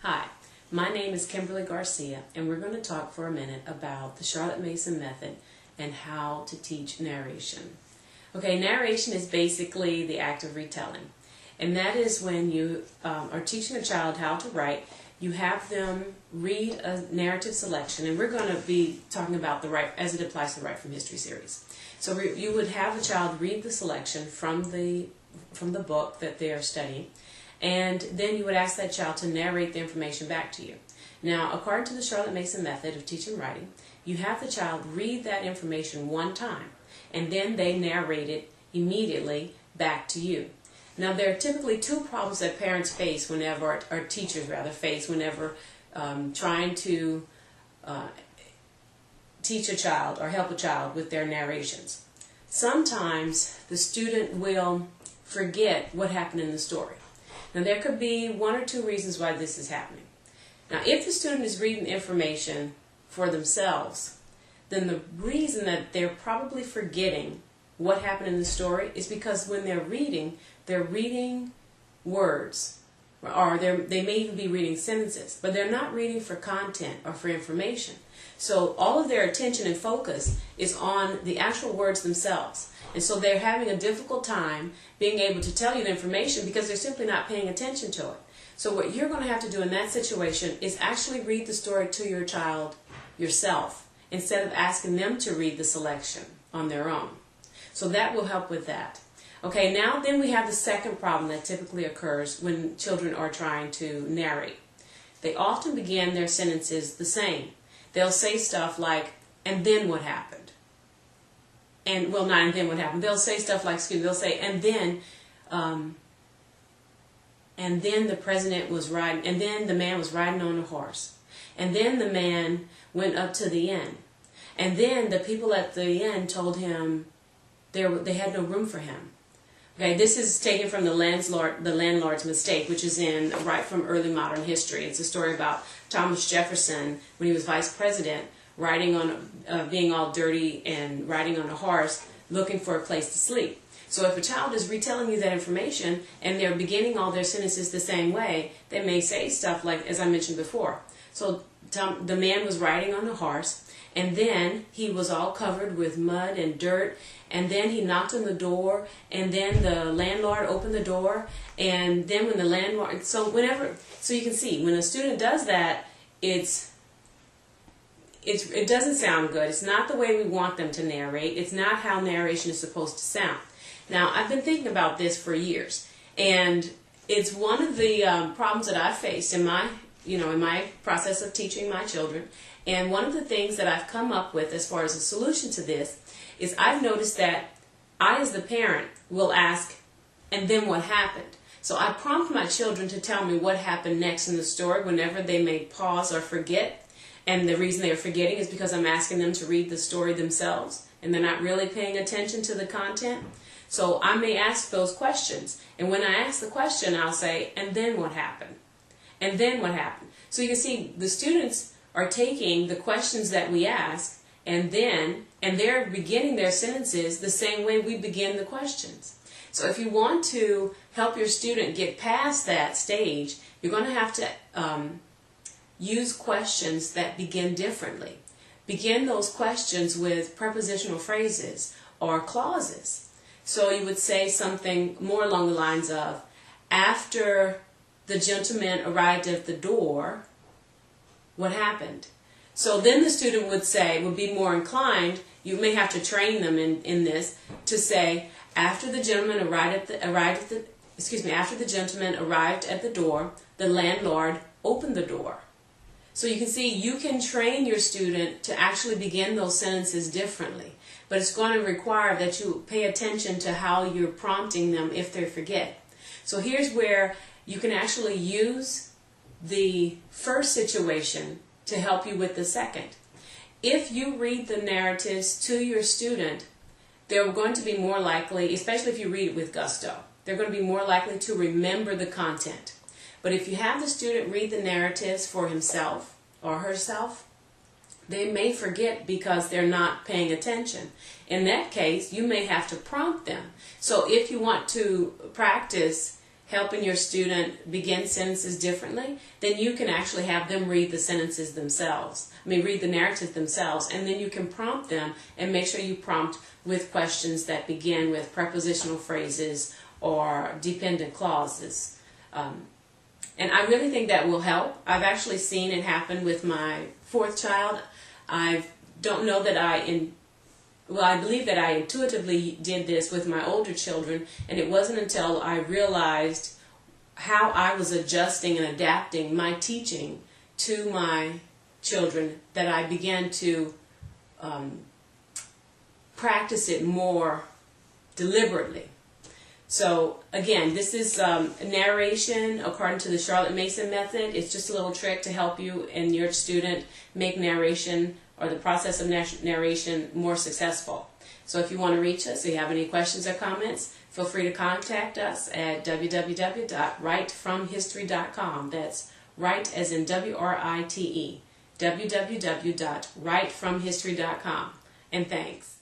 Hi, my name is Kimberly Garcia, and we're going to talk for a minute about the Charlotte Mason method and how to teach narration. Okay, narration is basically the act of retelling, and that is when you are teaching a child how to write. You have them read a narrative selection, and we're going to be talking about the right as it applies to the Right from History series. So you would have the child read the selection from the book that they are studying, and then you would ask that child to narrate the information back to you. Now, according to the Charlotte Mason method of teaching writing, you have the child read that information one time, and then they narrate it immediately back to you. Now, there are typically two problems that parents face whenever, or teachers rather, face whenever trying to teach a child or help a child with their narrations. Sometimes the student will forget what happened in the story. Now, there could be one or two reasons why this is happening. Now, if the student is reading information for themselves, then the reason that they're probably forgetting what happened in the story is because when they're reading words, or they may even be reading sentences, but they're not reading for content or for information. So all of their attention and focus is on the actual words themselves. And so they're having a difficult time being able to tell you the information because they're simply not paying attention to it. So what you're going to have to do in that situation is actually read the story to your child yourself instead of asking them to read the selection on their own. So that will help with that. Okay, now then we have the second problem that typically occurs when children are trying to narrate. They often begin their sentences the same. They'll say stuff like, and then what happened? And, well, not and then what happened. They'll say stuff like, they'll say, and then the president was riding, and then the man was riding on a horse. And then the man went up to the inn. And then the people at the inn told him they had no room for him. Okay, this is taken from the Landlords Mistake, which is right from early modern history. It's a story about Thomas Jefferson when he was vice president, riding on, being all dirty and riding on a horse, looking for a place to sleep. So if a child is retelling you that information and they're beginning all their sentences the same way, they may say stuff like, as I mentioned before. So the man was riding on a horse, and then he was all covered with mud and dirt, and then he knocked on the door, and then the landlord opened the door, and then when the landlord, so you can see, when a student does that, it doesn't sound good. It's not the way we want them to narrate. It's not how narration is supposed to sound. Now, I've been thinking about this for years, and it's one of the problems that I've faced in my process of teaching my children. And one of the things that I've come up with as far as a solution to this is I've noticed that I, as the parent, will ask, and then what happened? So I prompt my children to tell me what happened next in the story whenever they may pause or forget. And the reason they're forgetting is because I'm asking them to read the story themselves, and they're not really paying attention to the content. So I may ask those questions. And when I ask the question, I'll say, and then what happened? And then what happened? So you can see the students are taking the questions that we ask, and they're beginning their sentences the same way we begin the questions. So if you want to help your student get past that stage, you're going to have to use questions that begin differently. Begin those questions with prepositional phrases or clauses. So you would say something more along the lines of, after the gentleman arrived at the door, what happened? So then the student would be more inclined, you may have to train them in this, to say, after the gentleman after the gentleman arrived at the door, the landlord opened the door. So you can see you can train your student to actually begin those sentences differently, but it's going to require that you pay attention to how you're prompting them if they forget. So here's where you can actually use the first situation to help you with the second. If you read the narratives to your student, they're going to be more likely, especially if you read it with gusto, they're going to be more likely to remember the content. But if you have the student read the narratives for himself or herself, they may forget because they're not paying attention. In that case, you may have to prompt them. So if you want to practice helping your student begin sentences differently, then you can actually have them read the sentences themselves. Read the narratives themselves, and then you can prompt them and make sure you prompt with questions that begin with prepositional phrases or dependent clauses. And I really think that will help. I've actually seen it happen with my fourth child. I don't know that I believe that I intuitively did this with my older children, and it wasn't until I realized how I was adjusting and adapting my teaching to my children that I began to practice it more deliberately. So again, this is narration according to the Charlotte Mason method. It's just a little trick to help you and your student make narration or the process of narration more successful. So if you want to reach us, if you have any questions or comments, feel free to contact us at www.writefromhistory.com. That's write as in W-R-I-T-E. www.writefromhistory.com. And thanks.